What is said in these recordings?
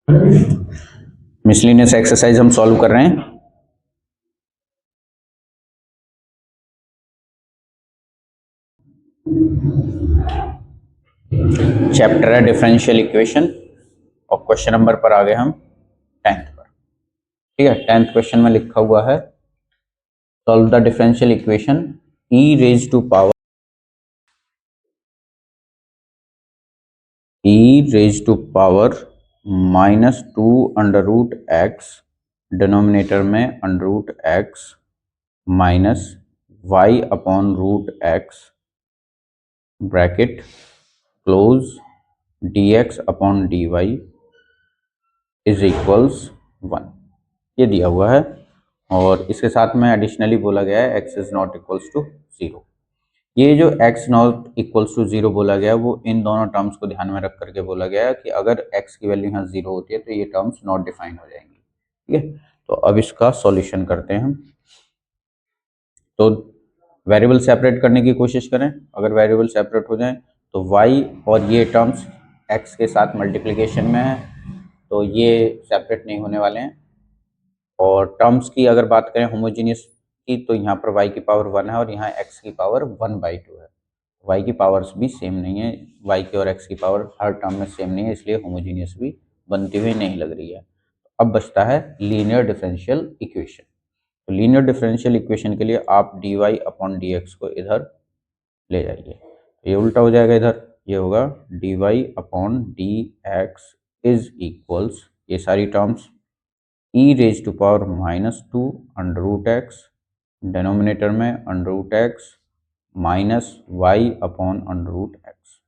Miscellaneous exercise हम solve कर रहे हैं। चैप्टर है डिफरेंशियल इक्वेशन और क्वेश्चन नंबर पर आ गए हम 10th पर। ठीक है, 10th क्वेश्चन में लिखा हुआ है solve the differential equation e raise to power -2 under root x, denominator में under root x minus y upon root x bracket close dx अपॉन dy इज इक्वल्स 1, ये दिया हुआ है। और इसके साथ में एडिशनली बोला गया है x is not equals to 0। ये जो x नॉट इक्वल्स टू 0 बोला गया है वो इन दोनों टर्म्स को ध्यान में रख करके बोला गया है कि अगर x की वैल्यू यहाँ 0 होती है तो ये टर्म्स नॉट डिफाइन हो जाएंगी। ठीक है, तो अब इसका सॉल्यूशन करते हैं हम। तो वेरिएबल सेपरेट करने की कोशिश करें। अगर वेरिएबल सेपरेट हो जाए तो y और ये टर्म्स x के साथ मल्टीप्लिकेशन में है तो ये सेपरेट नहीं होने वाले हैं। और टर्म्स की अगर बात करें होमोजीनियस की तो यहाँ पर y की पावर 1 है और यहाँ x की पावर 1/2 है। y की पावर्स भी सेम नहीं है, y की और x की पावर हर टर्म में सेम नहीं है, इसलिए होमोजीनियस भी बनती हुई नहीं लग रही है। अब बचता है लीनियर डिफरेंशियल इक्वेशन। तो लीनियर डिफरेंशियल इक्वेशन के लिए आप dy अपॉन dx को इधर ले जाइए, ये उल्टा हो जाएगा, इधर ये होगा dy upon dx is equals ये सारी terms e raise to power -2 under root x, denominator में under root x minus y upon under root x.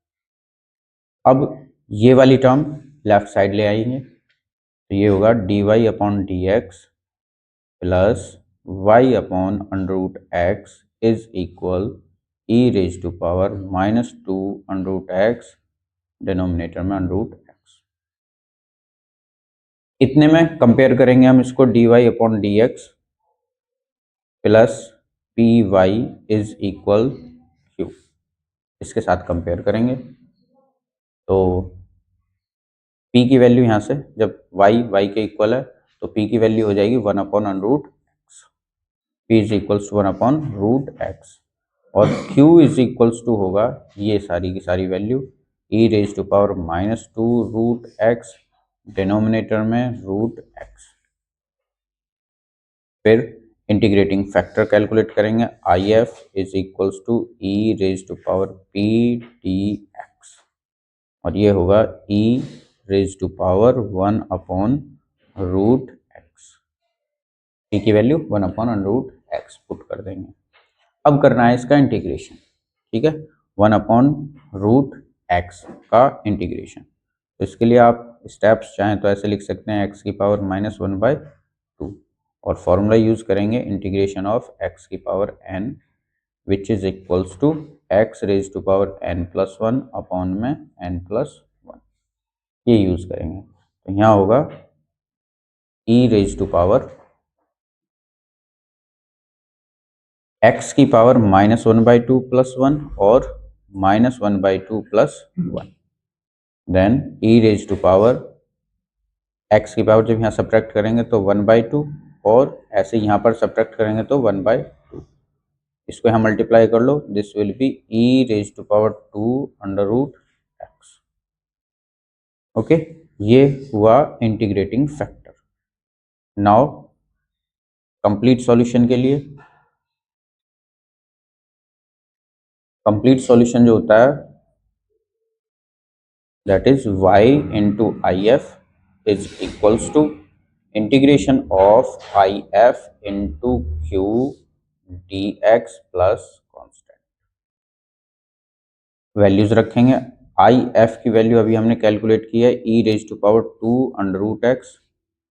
अब ये वाली टर्म लेफ्ट साइड ले आएंगे तो ये होगा dy upon D x plus Y upon under root x is equal e raise to power -2 under root x, denominator में under root X. इतने में कंपेयर करेंगे हम इसको dy upon D x plus P Y is equal Q, इसके साथ compare करेंगे तो p की वैल्यू यहाँ से जब y के इक्वल है तो p की वैल्यू हो जाएगी 1 upon under root x, p is equals to 1 upon root x और q इज इक्वल्स टू होगा ये सारी की सारी value e raise to power -2 root x, denominator में रूट एक्स। फिर इंटीग्रेटिंग फैक्टर कैलकुलेट करेंगे, I F is equals to e raise to power p d x और ये होगा e raise to power 1 upon root x, p की value 1 upon root x put कर देंगे। अब करना है इसका इंटीग्रेशन। ठीक है, 1 अपॉन रूट एक्स का इंटीग्रेशन। तो इसके लिए आप स्टेप्स चाहें तो ऐसे लिख सकते हैं x की पावर -1/2 और फॉर्मूला यूज करेंगे इंटीग्रेशन ऑफ x की power n which is equals to x raise to power n+1 upon में n+1, ये यूज करेंगे। तो यहाँ होगा e raise to power x की पावर -1/2 + 1 और -1/2 + 1, then e raise to power x की पावर जब यहाँ सब्ट्रैक्ट करेंगे तो 1/2 और ऐसे यहाँ पर सब्ट्रैक्ट करेंगे तो 1/2, इसको यहाँ मल्टीप्लाई कर लो, this will be e raise to power 2 under root x. Okay, ये हुआ integrating factor. Now complete solution के लिए, कंप्लीट सॉल्यूशन जो होता है that is y into if is equals to integration of if into q dx plus constant। Values रखेंगे, if की वैल्यू अभी हमने कैलकुलेट की है e raise to power 2 under root x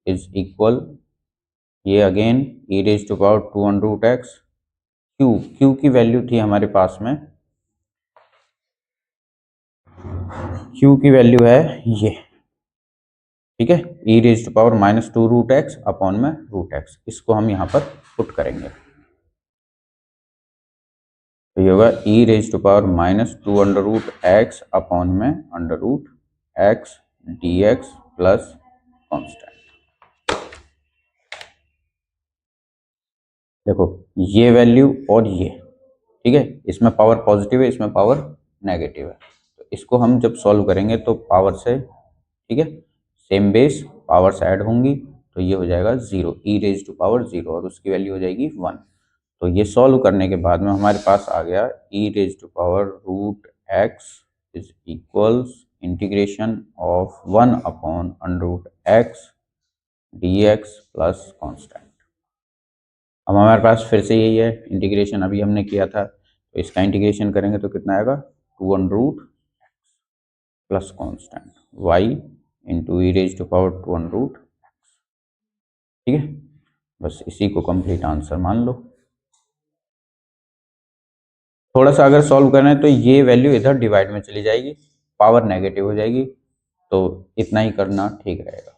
is equal ये again e raise to power 2 under root x, q की value थी हमारे पास में, q की वैल्यू है ये, ठीक है, e raise to power -2 root x upon में रूट एक्स, इसको हम यहाँ पर पुट करेंगे तो ये होगा e raise to power -2 under root x upon में under root x d x plus constant. देखो ये वैल्यू और ये, ठीक है, इसमें पावर पॉजिटिव है, इसमें पावर नेगेटिव है, तो इसको हम जब सॉल्व करेंगे तो पावर से, ठीक है, सेम बेस पावर्स ऐड होंगी, तो ये हो जाएगा 0, ई रेज टू पावर 0, और उसकी वैल्यू हो जाएगी 1। तो ये सॉल्व करने के बाद में हमारे पास आ गया e raise to power root x is equals integration of 1 upon under root x d x plus constant. अब हमारे पास फिर से यही है, इंटीग्रेशन अभी हमने किया था, तो इसका इंटीग्रेशन करेंगे तो कितना आएगा, 2 under root plus constant Y into E raise to power 2 under root, ठीक है। बस इसी को कंप्लीट आंसर मान लो। थोड़ा सा अगर सॉल्व करें तो ये वैल्यू इधर डिवाइड में चली जाएगी, पावर नेगेटिव हो जाएगी, तो इतना ही करना ठीक रहेगा।